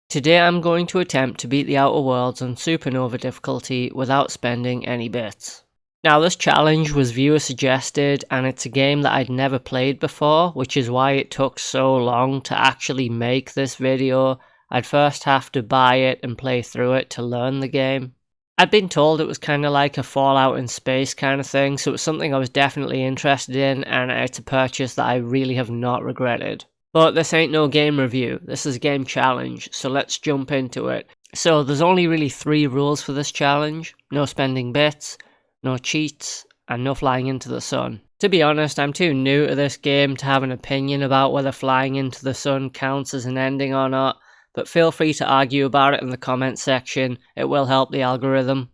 Today I'm going to attempt to beat the Outer Worlds on supernova difficulty without spending any bits. Now this challenge was viewer suggested and it's a game that I'd never played before, which is why it took so long to actually make this video. I'd first have to buy it and play through it to learn the game. I'd been told it was kind of like a Fallout in space kind of thing, so it was something I was definitely interested in, and it's a purchase that I really have not regretted. But this ain't no game review, this is a game challenge, so let's jump into it. So there's only really 3 rules for this challenge: no spending bits, no cheats, and no flying into the sun. To be honest, I'm too new to this game to have an opinion about whether flying into the sun counts as an ending or not, but feel free to argue about it in the comments section, it will help the algorithm.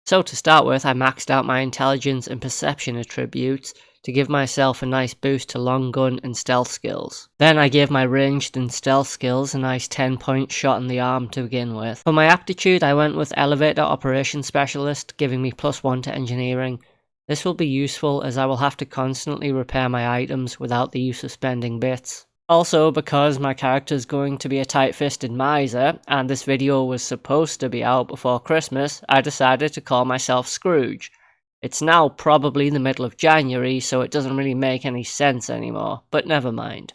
So to start with, I maxed out my intelligence and perception attributes to give myself a nice boost to long gun and stealth skills. Then I gave my ranged and stealth skills a nice 10-point shot in the arm to begin with. For my aptitude, I went with Elevator Operations Specialist, giving me +1 to engineering. This will be useful as I will have to constantly repair my items without the use of spending bits. Also, because my character is going to be a tight-fisted miser, and this video was supposed to be out before Christmas, I decided to call myself Scrooge. It's now probably the middle of January, so it doesn't really make any sense anymore, but never mind.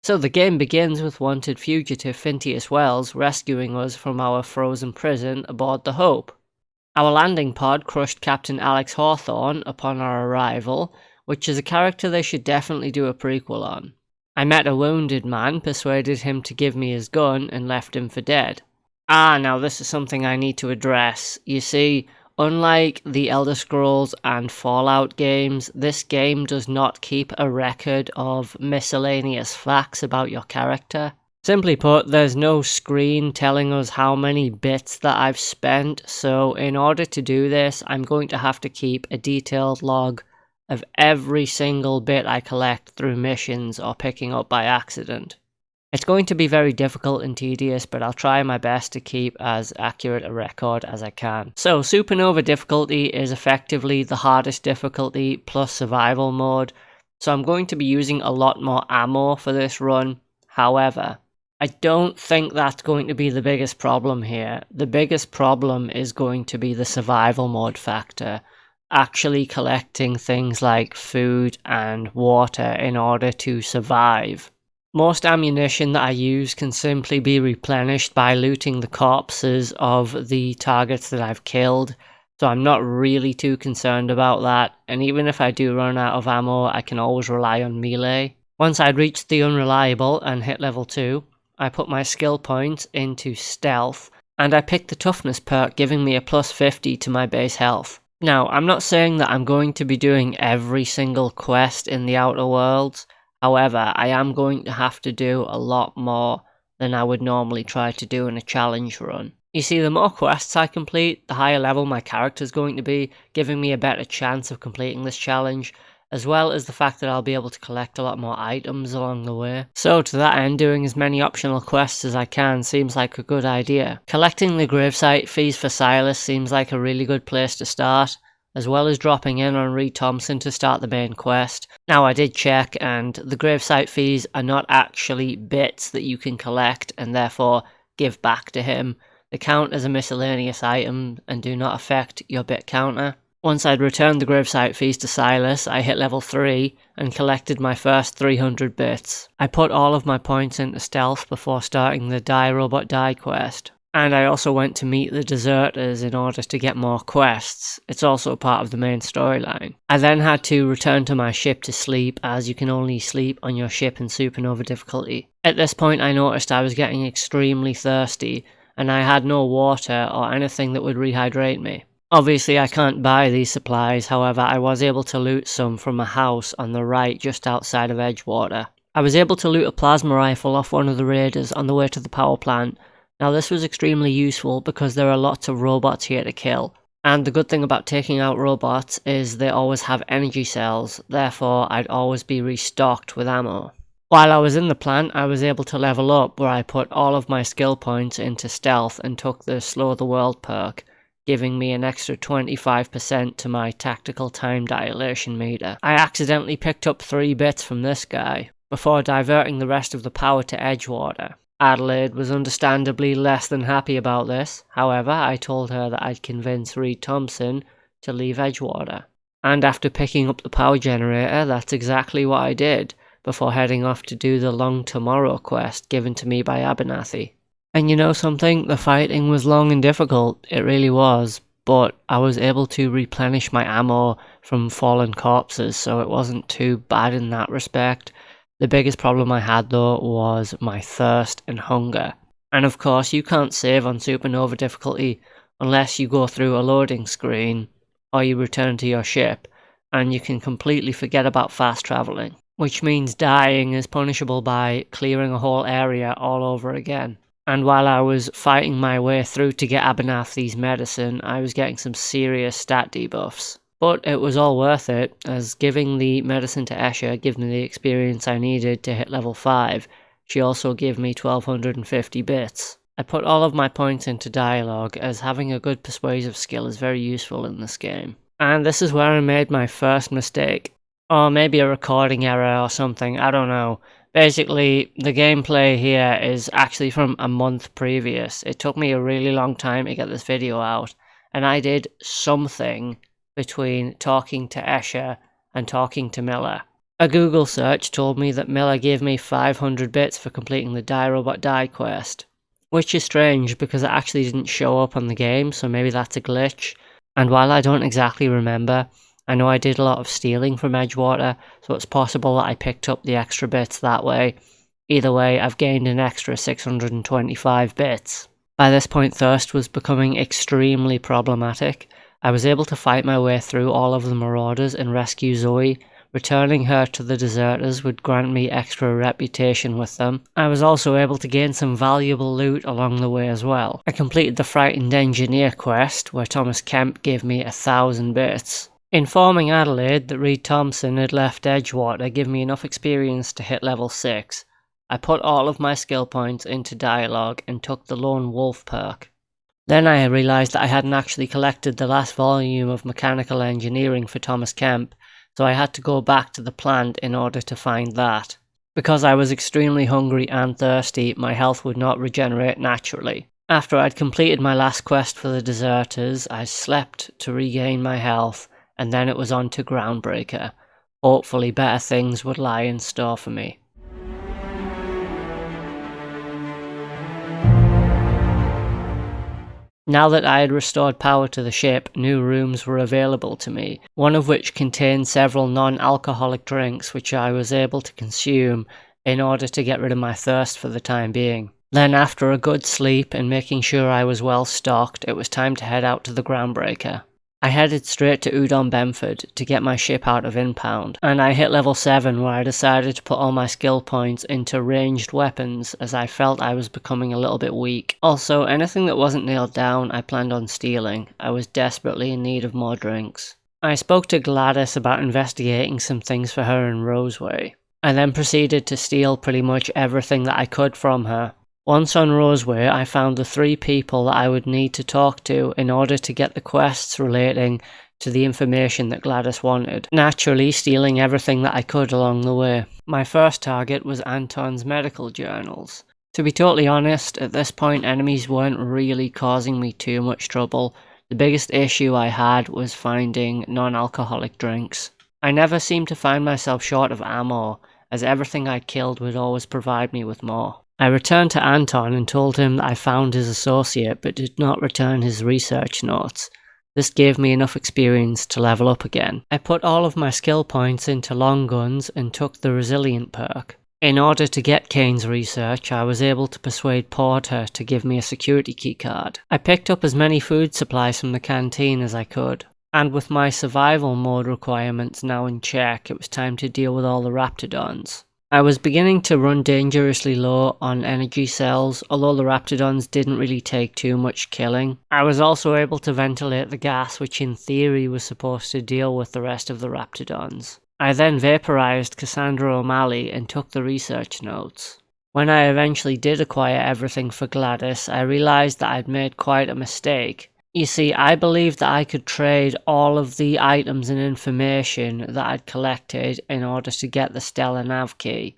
So the game begins with wanted fugitive Phintius Wells rescuing us from our frozen prison aboard the Hope. Our landing pod crushed Captain Alex Hawthorne upon our arrival, which is a character they should definitely do a prequel on. I met a wounded man, persuaded him to give me his gun, and left him for dead. Now this is something I need to address. You see, unlike the Elder Scrolls and Fallout games, this game does not keep a record of miscellaneous facts about your character. Simply put, there's no screen telling us how many bits that I've spent, so in order to do this, I'm going to have to keep a detailed log of every single bit I collect through missions or picking up by accident. It's going to be very difficult and tedious, but I'll try my best to keep as accurate a record as I can. So supernova difficulty is effectively the hardest difficulty plus survival mode, so I'm going to be using a lot more ammo for this run. However, I don't think that's going to be the biggest problem here. The biggest problem is going to be the survival mode factor. Actually collecting things like food and water in order to survive. Most ammunition that I use can simply be replenished by looting the corpses of the targets that I've killed, so I'm not really too concerned about that, and even if I do run out of ammo, I can always rely on melee. Once I'd reached the unreliable and hit level 2, I put my skill points into stealth, and I picked the toughness perk, giving me a +50 to my base health. Now, I'm not saying that I'm going to be doing every single quest in the Outer Worlds, however, I am going to have to do a lot more than I would normally try to do in a challenge run. You see, the more quests I complete, the higher level my character is going to be, giving me a better chance of completing this challenge, as well as the fact that I'll be able to collect a lot more items along the way. So to that end, doing as many optional quests as I can seems like a good idea. Collecting the gravesite fees for Silas seems like a really good place to start, as well as dropping in on Reed Thompson to start the main quest. Now I did check, and the gravesite fees are not actually bits that you can collect and therefore give back to him. They count as a miscellaneous item and do not affect your bit counter. Once I'd returned the gravesite fees to Silas, I hit level 3 and collected my first 300 bits. I put all of my points into stealth before starting the Die Robot Die quest. And I also went to meet the deserters in order to get more quests. It's also part of the main storyline. I then had to return to my ship to sleep, as you can only sleep on your ship in supernova difficulty. At this point I noticed I was getting extremely thirsty, and I had no water or anything that would rehydrate me. Obviously I can't buy these supplies, however I was able to loot some from a house on the right just outside of Edgewater. I was able to loot a plasma rifle off one of the raiders on the way to the power plant. Now this was extremely useful because there are lots of robots here to kill. And the good thing about taking out robots is they always have energy cells, therefore I'd always be restocked with ammo. While I was in the plant, I was able to level up where I put all of my skill points into stealth and took the Slow the World perk, giving me an extra 25% to my tactical time dilation meter. I accidentally picked up 3 bits from this guy, before diverting the rest of the power to Edgewater. Adelaide was understandably less than happy about this. However, I told her that I'd convince Reed Thompson to leave Edgewater. And after picking up the power generator, that's exactly what I did, before heading off to do the Long Tomorrow quest given to me by Abernathy. And you know something? The fighting was long and difficult, it really was, but I was able to replenish my ammo from fallen corpses, so it wasn't too bad in that respect. The biggest problem I had though was my thirst and hunger. And of course you can't save on supernova difficulty unless you go through a loading screen or you return to your ship, and you can completely forget about fast travelling, which means dying is punishable by clearing a whole area all over again. And while I was fighting my way through to get Abernathy's medicine, I was getting some serious stat debuffs. But it was all worth it, as giving the medicine to Escher gave me the experience I needed to hit level 5. She also gave me 1250 bits. I put all of my points into dialogue, as having a good persuasive skill is very useful in this game. And this is where I made my first mistake. Or maybe a recording error or something, I don't know. Basically, the gameplay here is actually from a month previous. It took me a really long time to get this video out, and I did something between talking to Escher and talking to Miller. A Google search told me that Miller gave me 500 bits for completing the Die Robot Die quest, which is strange because it actually didn't show up on the game, so maybe that's a glitch. And while I don't exactly remember, I know I did a lot of stealing from Edgewater, so it's possible that I picked up the extra bits that way. Either way, I've gained an extra 625 bits. By this point, thirst was becoming extremely problematic. I was able to fight my way through all of the marauders and rescue Zoe. Returning her to the deserters would grant me extra reputation with them. I was also able to gain some valuable loot along the way as well. I completed the Frightened Engineer quest, where Thomas Kemp gave me 1,000 bits. Informing Adelaide that Reed Thompson had left Edgewater gave me enough experience to hit level 6. I put all of my skill points into dialogue and took the Lone Wolf perk. Then I realised that I hadn't actually collected the last volume of mechanical engineering for Thomas Kemp, so I had to go back to the plant in order to find that. Because I was extremely hungry and thirsty, my health would not regenerate naturally. After I'd completed my last quest for the deserters, I slept to regain my health, and then it was on to Groundbreaker. Hopefully better things would lie in store for me. Now that I had restored power to the ship, new rooms were available to me, one of which contained several non-alcoholic drinks which I was able to consume in order to get rid of my thirst for the time being. Then after a good sleep and making sure I was well stocked, it was time to head out to the Groundbreaker. I headed straight to Udon Benford to get my ship out of impound, and I hit level 7 where I decided to put all my skill points into ranged weapons as I felt I was becoming a little bit weak. Also, anything that wasn't nailed down I planned on stealing. I was desperately in need of more drinks. I spoke to Gladys about investigating some things for her in Roseway. I then proceeded to steal pretty much everything that I could from her. Once on Roseway, I found the 3 people that I would need to talk to in order to get the quests relating to the information that Gladys wanted, naturally stealing everything that I could along the way. My first target was Anton's medical journals. To be totally honest, at this point enemies weren't really causing me too much trouble. The biggest issue I had was finding non-alcoholic drinks. I never seemed to find myself short of ammo, as everything I killed would always provide me with more. I returned to Anton and told him that I found his associate but did not return his research notes. This gave me enough experience to level up again. I put all of my skill points into long guns and took the Resilient perk. In order to get Kane's research, I was able to persuade Porter to give me a security key card. I picked up as many food supplies from the canteen as I could. And with my survival mode requirements now in check, it was time to deal with all the Raptidons. I was beginning to run dangerously low on energy cells, although the Raptidons didn't really take too much killing. I was also able to ventilate the gas, which in theory was supposed to deal with the rest of the Raptidons. I then vaporized Cassandra O'Malley and took the research notes. When I eventually did acquire everything for Gladys, I realized that I'd made quite a mistake. You see, I believed that I could trade all of the items and information that I'd collected in order to get the stellar nav key.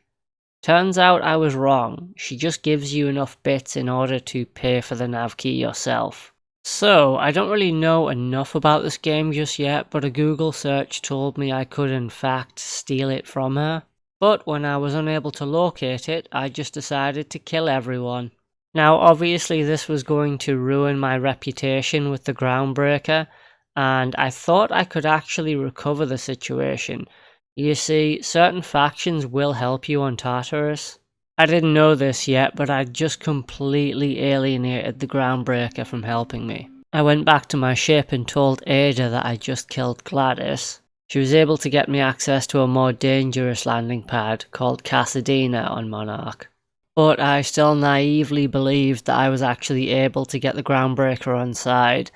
Turns out I was wrong. She just gives you enough bits in order to pay for the nav key yourself. So, I don't really know enough about this game just yet, but a Google search told me I could in fact steal it from her. But when I was unable to locate it, I just decided to kill everyone. Now, obviously this was going to ruin my reputation with the Groundbreaker, and I thought I could actually recover the situation. You see, certain factions will help you on Tartarus. I didn't know this yet, but I'd just completely alienated the Groundbreaker from helping me. I went back to my ship and told Ada that I just killed Gladys. She was able to get me access to a more dangerous landing pad called Casadina on Monarch. But I still naively believed that I was actually able to get the Groundbreaker on side,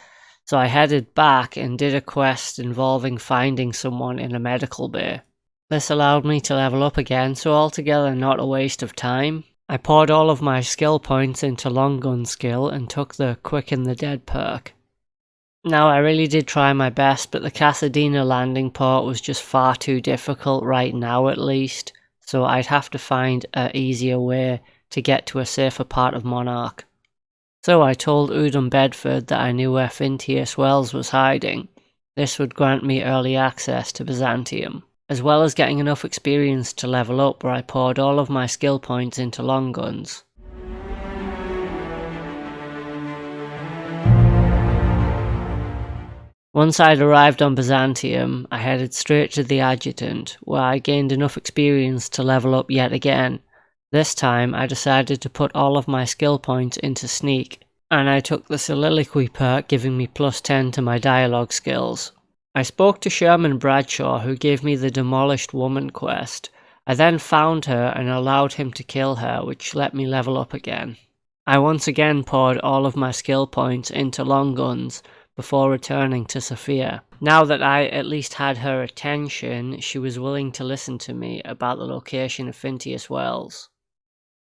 so I headed back and did a quest involving finding someone in a medical bay. This allowed me to level up again, so altogether not a waste of time. I poured all of my skill points into long gun skill and took the Quicken the Dead perk. Now, I really did try my best, but the Casadina landing port was just far too difficult right now at least, so I'd have to find an easier way to get to a safer part of Monarch. So I told Udom Bedford that I knew where Fintius Wells was hiding. This would grant me early access to Byzantium, as well as getting enough experience to level up, where I poured all of my skill points into long guns. Once I'd arrived on Byzantium, I headed straight to the Adjutant, where I gained enough experience to level up yet again. This time, I decided to put all of my skill points into Sneak, and I took the Soliloquy perk, giving me plus 10 to my dialogue skills. I spoke to Sherman Bradshaw, who gave me the Demolished Woman quest. I then found her and allowed him to kill her, which let me level up again. I once again poured all of my skill points into long guns, before returning to Sophia. Now that I at least had her attention, she was willing to listen to me about the location of Fintius Wells.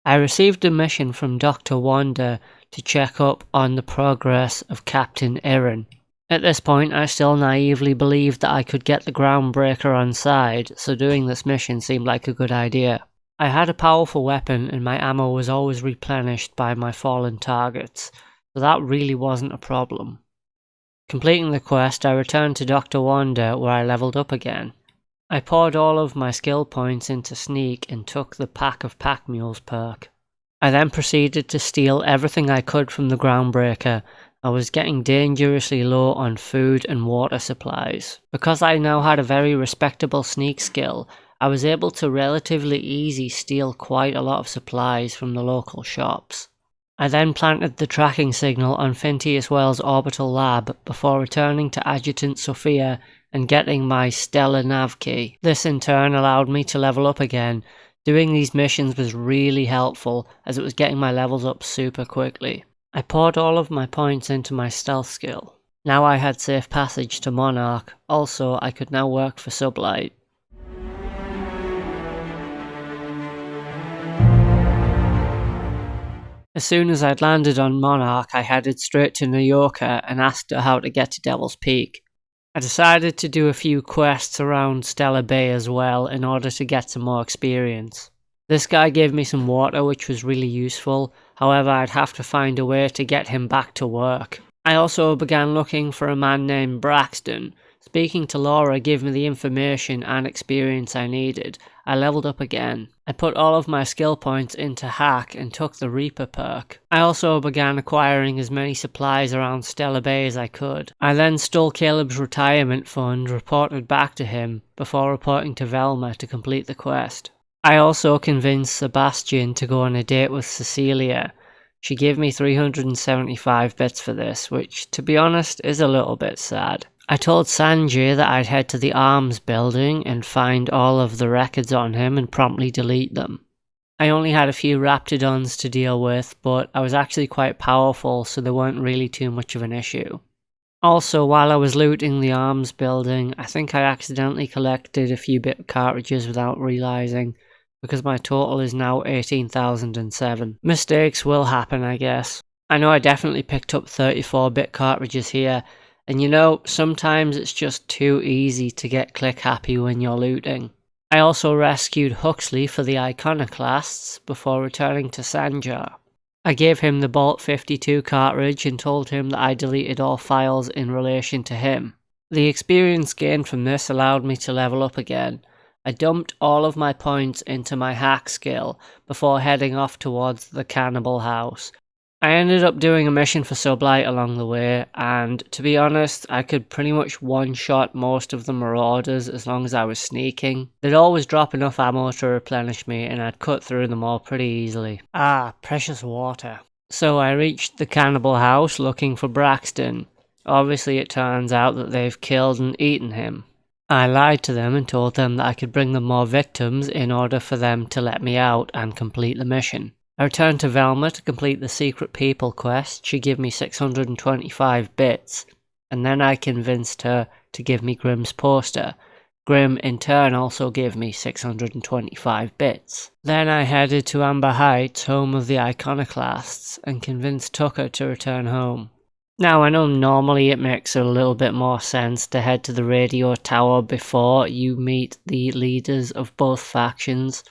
I received a mission from Dr. Wanda to check up on the progress of Captain Erin. At this point, I still naively believed that I could get the Groundbreaker on side, so doing this mission seemed like a good idea. I had a powerful weapon and my ammo was always replenished by my fallen targets, so that really wasn't a problem. Completing the quest, I returned to Dr. Wanda, where I leveled up again. I poured all of my skill points into Sneak and took the Pack of Pack Mules perk. I then proceeded to steal everything I could from the Groundbreaker. I was getting dangerously low on food and water supplies. Because I now had a very respectable sneak skill, I was able to relatively easy steal quite a lot of supplies from the local shops. I then planted the tracking signal on Fintius Wells' orbital lab before returning to Adjutant Sophia and getting my stellar nav key. This in turn allowed me to level up again. Doing these missions was really helpful as it was getting my levels up super quickly. I poured all of my points into my stealth skill. Now I had safe passage to Monarch. Also, I could now work for Sublight. As soon as I'd landed on Monarch, I headed straight to New Yorker and asked her how to get to Devil's Peak. I decided to do a few quests around Stellar Bay as well in order to get some more experience. This guy gave me some water, which was really useful. However, I'd have to find a way to get him back to work. I also began looking for a man named Braxton. Speaking to Laura gave me the information and experience I needed. I leveled up again. I put all of my skill points into Hack and took the Reaper perk. I also began acquiring as many supplies around Stellar Bay as I could. I then stole Caleb's retirement fund, reported back to him, before reporting to Velma to complete the quest. I also convinced Sebastian to go on a date with Cecilia. She gave me 375 bits for this, which, to be honest, is a little bit sad. I told Sanjay that I'd head to the arms building and find all of the records on him and promptly delete them. I only had a few Raptidons to deal with, but I was actually quite powerful, so they weren't really too much of an issue. Also, while I was looting the arms building, I think I accidentally collected a few bit cartridges without realising, because my total is now 18,007. Mistakes will happen, I guess. I know I definitely picked up 34-bit cartridges here, and you know, sometimes it's just too easy to get click happy when you're looting. I also rescued Huxley for the iconoclasts before returning to Sanjar. I gave him the Bolt 52 cartridge and told him that I deleted all files in relation to him. The experience gained from this allowed me to level up again. I dumped all of my points into my hack skill before heading off towards the cannibal house. I ended up doing a mission for Sublight along the way, and to be honest, I could pretty much one-shot most of the marauders as long as I was sneaking. They'd always drop enough ammo to replenish me, and I'd cut through them all pretty easily. Ah, precious water. So I reached the cannibal house looking for Braxton. Obviously it turns out that they've killed and eaten him. I lied to them and told them that I could bring them more victims in order for them to let me out and complete the mission. I returned to Velma to complete the Secret People quest. She gave me 625 bits, and then I convinced her to give me Grimm's poster. Grimm in turn also gave me 625 bits. Then I headed to Amber Heights, home of the Iconoclasts, and convinced Tucker to return home. Now I know normally it makes a little bit more sense to head to the radio tower before you meet the leaders of both factions.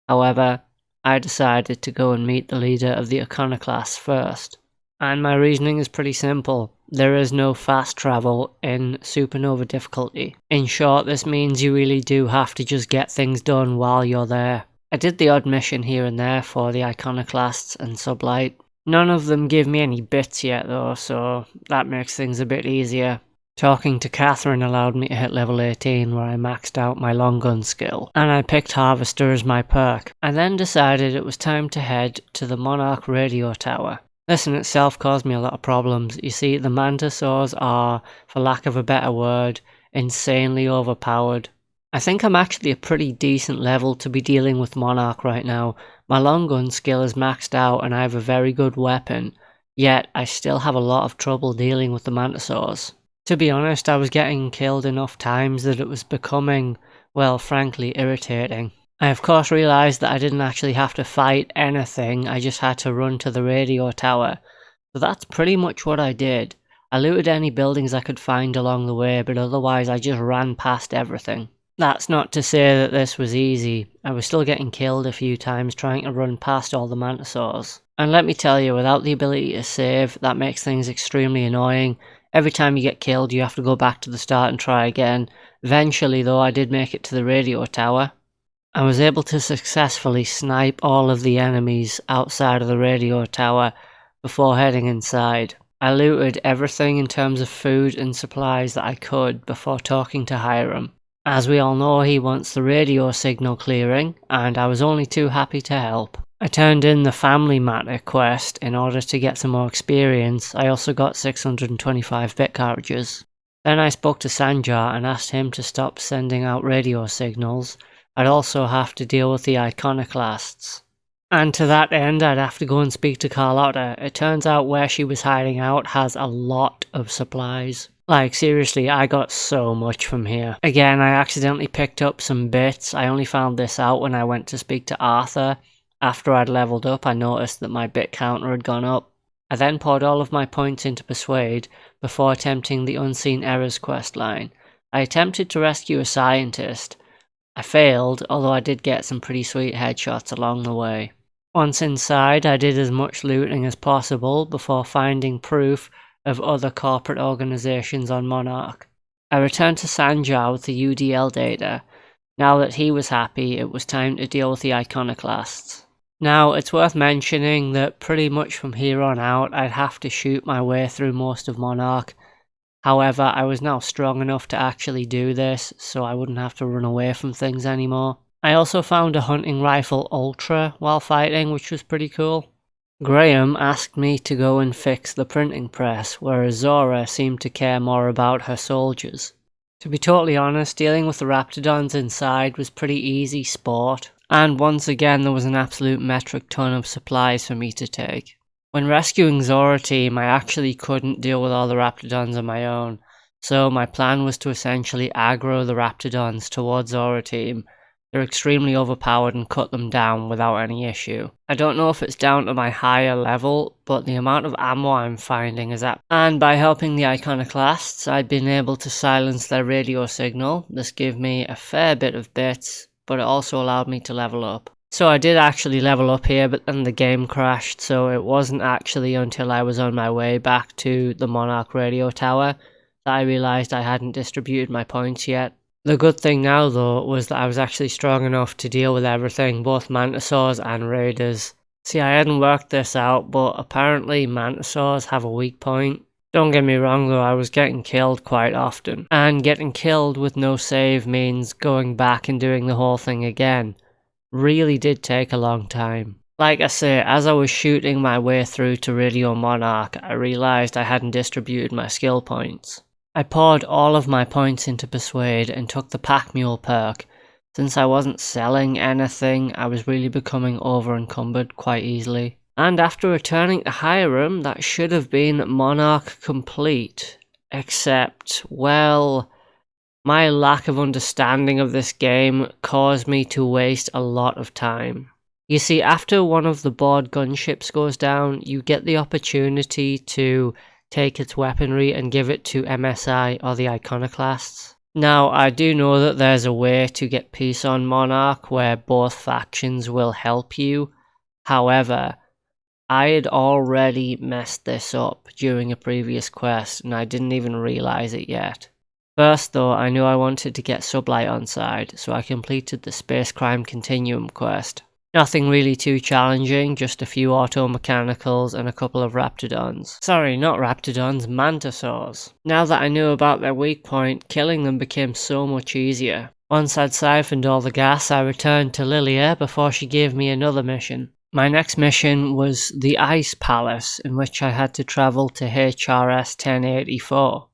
However, I decided to go and meet the leader of the Iconoclasts first. And my reasoning is pretty simple. There is no fast travel in supernova difficulty. In short, this means you really do have to just get things done while you're there. I did the odd mission here and there for the Iconoclasts and Sublight. None of them give me any bits yet though, so that makes things a bit easier. Talking to Catherine allowed me to hit level 18 where I maxed out my long gun skill, and I picked Harvester as my perk. I then decided it was time to head to the Monarch radio tower. This in itself caused me a lot of problems. You see, the Mantisaurs are, for lack of a better word, insanely overpowered. I think I'm actually a pretty decent level to be dealing with Monarch right now. My long gun skill is maxed out and I have a very good weapon, yet I still have a lot of trouble dealing with the Mantisaurs. To be honest, I was getting killed enough times that it was becoming, well, frankly, irritating. I of course realised that I didn't actually have to fight anything, I just had to run to the radio tower. So that's pretty much what I did. I looted any buildings I could find along the way, but otherwise I just ran past everything. That's not to say that this was easy. I was still getting killed a few times trying to run past all the Mantisaurs. And let me tell you, without the ability to save, that makes things extremely annoying. Every time you get killed, you have to go back to the start and try again. Eventually, though, I did make it to the radio tower. I was able to successfully snipe all of the enemies outside of the radio tower before heading inside. I looted everything in terms of food and supplies that I could before talking to Hiram. As we all know, he wants the radio signal clearing, and I was only too happy to help. I turned in the Family Matter quest in order to get some more experience. I also got 625 bit cartridges. Then I spoke to Sanjar and asked him to stop sending out radio signals. I'd also have to deal with the Iconoclasts. And to that end, I'd have to go and speak to Carlotta. It turns out where she was hiding out has a lot of supplies. Like, seriously, I got so much from here. Again, I accidentally picked up some bits. I only found this out when I went to speak to Arthur. After I'd leveled up, I noticed that my bit counter had gone up. I then poured all of my points into Persuade before attempting the Unseen Errors questline. I attempted to rescue a scientist. I failed, although I did get some pretty sweet headshots along the way. Once inside, I did as much looting as possible before finding proof of other corporate organizations on Monarch. I returned to Sanjar with the UDL data. Now that he was happy, it was time to deal with the Iconoclasts. Now, it's worth mentioning that pretty much from here on out, I'd have to shoot my way through most of Monarch. However, I was now strong enough to actually do this, so I wouldn't have to run away from things anymore. I also found a hunting rifle Ultra while fighting, which was pretty cool. Graham asked me to go and fix the printing press, whereas Zora seemed to care more about her soldiers. To be totally honest, dealing with the Raptidons inside was pretty easy sport, and once again there was an absolute metric ton of supplies for me to take. When rescuing Zora team, I actually couldn't deal with all the Raptidons on my own, so my plan was to essentially aggro the Raptidons towards Zora team, They're extremely overpowered and cut them down without any issue. I don't know if it's down to my higher level, but the amount of ammo I'm finding is up. And by helping the iconoclasts, I've been able to silence their radio signal. This gave me a fair bit of bits, but it also allowed me to level up. So I did actually level up here, but then the game crashed, so it wasn't actually until I was on my way back to the Monarch radio tower that I realised I hadn't distributed my points yet. The good thing now though was that I was actually strong enough to deal with everything, both Mantisaurs and Raiders. See, I hadn't worked this out, but apparently Mantisaurs have a weak point. Don't get me wrong though, I was getting killed quite often. And getting killed with no save means going back and doing the whole thing again. Really did take a long time. Like I say, as I was shooting my way through to Radio Monarch, I realised I hadn't distributed my skill points. I poured all of my points into Persuade and took the Pack Mule perk. Since I wasn't selling anything, I was really becoming over encumbered quite easily. And after returning to Hiram, that should have been Monarch complete. Except, well, my lack of understanding of this game caused me to waste a lot of time. You see, after one of the board gunships goes down, you get the opportunity to take its weaponry and give it to MSI or the Iconoclasts. Now, I do know that there's a way to get peace on Monarch where both factions will help you. However, I had already messed this up during a previous quest and I didn't even realise it yet. First though, I knew I wanted to get Sublight on side, so I completed the Space Crime Continuum quest. Nothing really too challenging, just a few auto-mechanicals and a couple of Raptidons. Sorry, not Raptidons, Mantisaurs. Now that I knew about their weak point, killing them became so much easier. Once I'd siphoned all the gas, I returned to Lilia before she gave me another mission. My next mission was the Ice Palace, in which I had to travel to HRS 1084.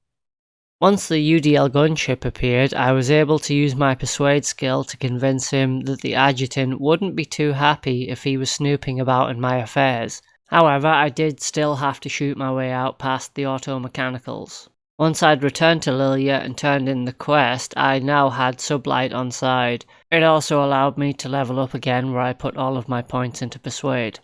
Once the UDL gunship appeared, I was able to use my persuade skill to convince him that the adjutant wouldn't be too happy if he was snooping about in my affairs. However, I did still have to shoot my way out past the auto-mechanicals. Once I'd returned to Lilia and turned in the quest, I now had Sublight on side. It also allowed me to level up again where I put all of my points into persuade.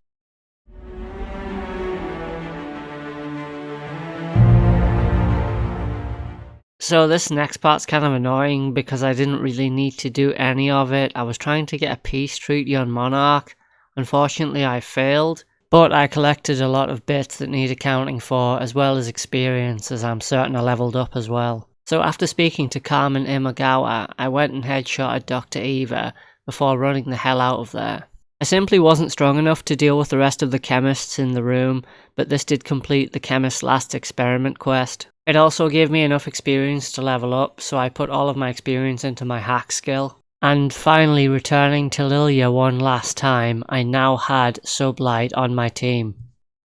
So this next part's kind of annoying because I didn't really need to do any of it. I was trying to get a peace treaty on Monarch. Unfortunately I failed, but I collected a lot of bits that need accounting for as well as experience, as I'm certain I leveled up as well. So after speaking to Carmen Imagawa, I went and headshotted Dr. Eva before running the hell out of there. I simply wasn't strong enough to deal with the rest of the chemists in the room, but this did complete the chemist's last experiment quest. It also gave me enough experience to level up, so I put all of my experience into my hack skill. And finally, returning to Lilia one last time, I now had Sublight on my team.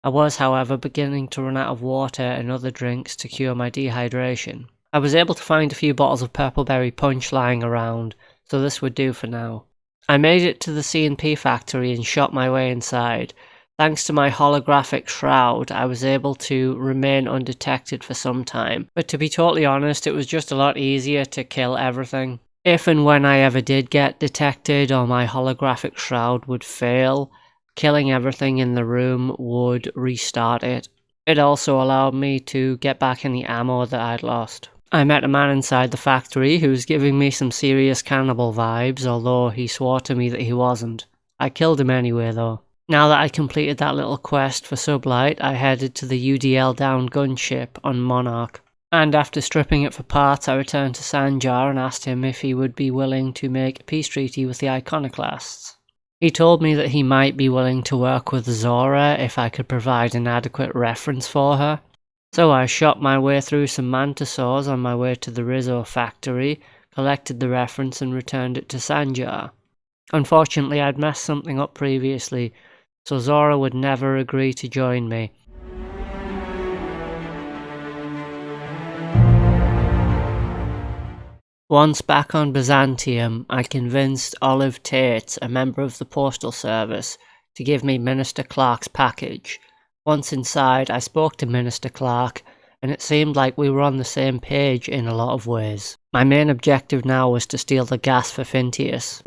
I was, however, beginning to run out of water and other drinks to cure my dehydration. I was able to find a few bottles of Purpleberry Punch lying around, so this would do for now. I made it to the C&P factory and shot my way inside. Thanks to my holographic shroud, I was able to remain undetected for some time. But to be totally honest, it was just a lot easier to kill everything. If and when I ever did get detected or my holographic shroud would fail, killing everything in the room would restart it. It also allowed me to get back any ammo that I'd lost. I met a man inside the factory who was giving me some serious cannibal vibes, although he swore to me that he wasn't. I killed him anyway though. Now that I completed that little quest for Sublight, I headed to the UDL down gunship on Monarch. And after stripping it for parts, I returned to Sanjar and asked him if he would be willing to make a peace treaty with the Iconoclasts. He told me that he might be willing to work with Zora if I could provide an adequate reference for her. So I shot my way through some Mantisaurs on my way to the Rizzo factory, collected the reference and returned it to Sanjar. Unfortunately, I'd messed something up previously, so Zora would never agree to join me. Once back on Byzantium, I convinced Olive Tate, a member of the Postal Service, to give me Minister Clark's package. Once inside, I spoke to Minister Clark, and it seemed like we were on the same page in a lot of ways. My main objective now was to steal the gas for Fintius.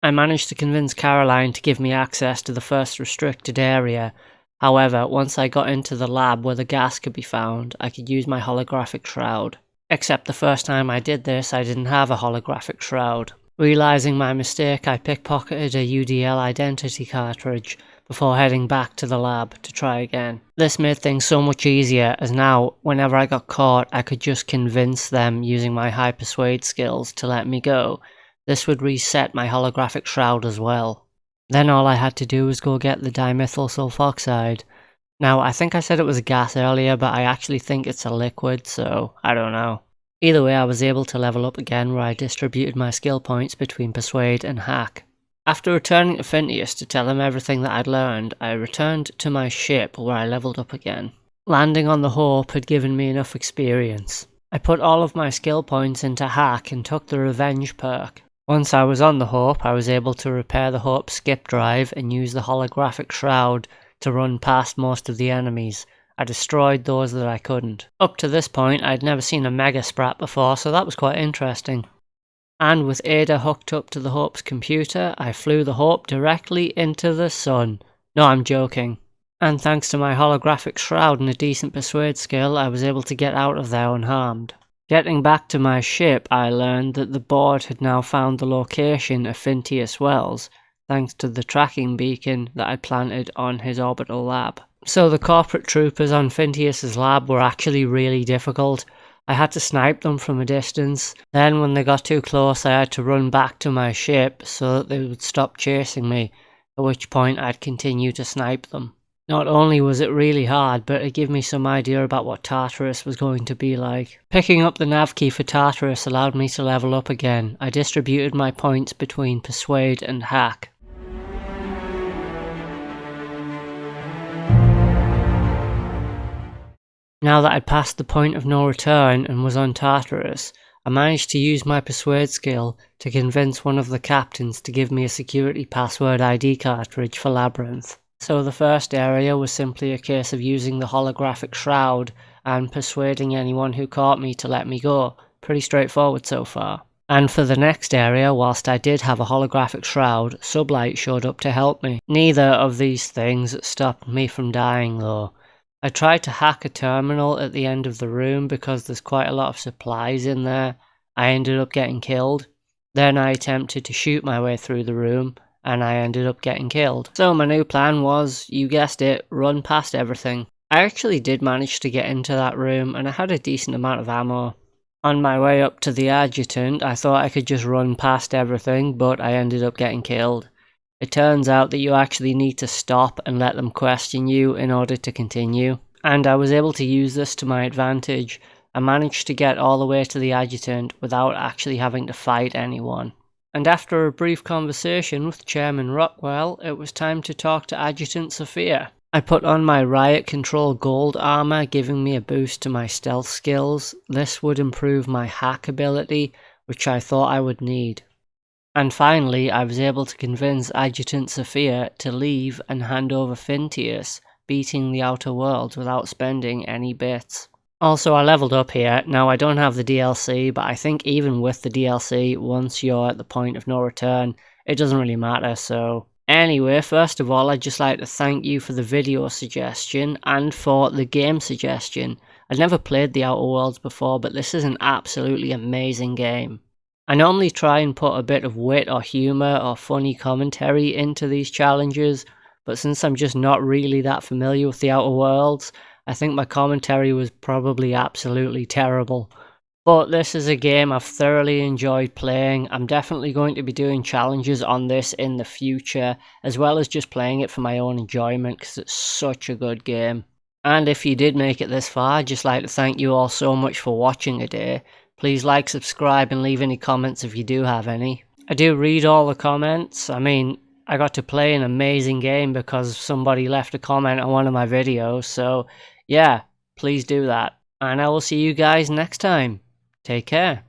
I managed to convince Caroline to give me access to the first restricted area. However, once I got into the lab where the gas could be found, I could use my holographic shroud. Except the first time I did this, I didn't have a holographic shroud. Realising my mistake, I pickpocketed a UDL identity cartridge before heading back to the lab to try again. This made things so much easier, as now, whenever I got caught, I could just convince them using my high persuade skills to let me go. This would reset my holographic shroud as well. Then all I had to do was go get the dimethyl sulfoxide. Now, I think I said it was a gas earlier, but I actually think it's a liquid, so I don't know. Either way, I was able to level up again, where I distributed my skill points between persuade and hack. After returning to Phineas to tell him everything that I'd learned, I returned to my ship where I leveled up again. Landing on the Hope had given me enough experience. I put all of my skill points into hack and took the revenge perk. Once I was on the Hope, I was able to repair the Hope's skip drive and use the holographic shroud to run past most of the enemies. I destroyed those that I couldn't. Up to this point, I'd never seen a Mega Sprat before, so that was quite interesting. And with Ada hooked up to the Hope's computer, I flew the Hope directly into the sun. No, I'm joking. And thanks to my holographic shroud and a decent persuade skill, I was able to get out of there unharmed. Getting back to my ship, I learned that the board had now found the location of Phineas Wells, thanks to the tracking beacon that I planted on his orbital lab. So the corporate troopers on Phineas's lab were actually really difficult. I had to snipe them from a distance. Then when they got too close, I had to run back to my ship so that they would stop chasing me, at which point I'd continue to snipe them. Not only was it really hard, but it gave me some idea about what Tartarus was going to be like. Picking up the nav key for Tartarus allowed me to level up again. I distributed my points between persuade and hack. Now that I'd passed the point of no return and was on Tartarus, I managed to use my persuade skill to convince one of the captains to give me a security password ID cartridge for Labyrinth. So the first area was simply a case of using the holographic shroud and persuading anyone who caught me to let me go. Pretty straightforward so far. And for the next area, whilst I did have a holographic shroud, Sublight showed up to help me. Neither of these things stopped me from dying though. I tried to hack a terminal at the end of the room because there's quite a lot of supplies in there. I ended up getting killed. Then I attempted to shoot my way through the room and I ended up getting killed. So my new plan was, you guessed it, run past everything. I actually did manage to get into that room and I had a decent amount of ammo. On my way up to the adjutant, I thought I could just run past everything, but I ended up getting killed. It turns out that you actually need to stop and let them question you in order to continue. And I was able to use this to my advantage. I managed to get all the way to the adjutant without actually having to fight anyone. And after a brief conversation with Chairman Rockwell, it was time to talk to Adjutant Sophia. I put on my riot control gold armor, giving me a boost to my stealth skills. This would improve my hack ability, which I thought I would need. And finally, I was able to convince Adjutant Sophia to leave and hand over Phineas, beating the Outer Worlds without spending any bits. Also, I leveled up here. Now, I don't have the DLC, but I think even with the DLC, once you're at the point of no return, it doesn't really matter, so... Anyway, first of all, I'd just like to thank you for the video suggestion and for the game suggestion. I'd never played the Outer Worlds before, but this is an absolutely amazing game. I normally try and put a bit of wit or humour or funny commentary into these challenges, but since I'm just not really that familiar with the Outer Worlds, I think my commentary was probably absolutely terrible. But this is a game I've thoroughly enjoyed playing. I'm definitely going to be doing challenges on this in the future, as well as just playing it for my own enjoyment because it's such a good game. And if you did make it this far, I'd just like to thank you all so much for watching today. Please like, subscribe and leave any comments if you do have any. I do read all the comments. I mean, I got to play an amazing game because somebody left a comment on one of my videos. So yeah, please do that. And I will see you guys next time. Take care.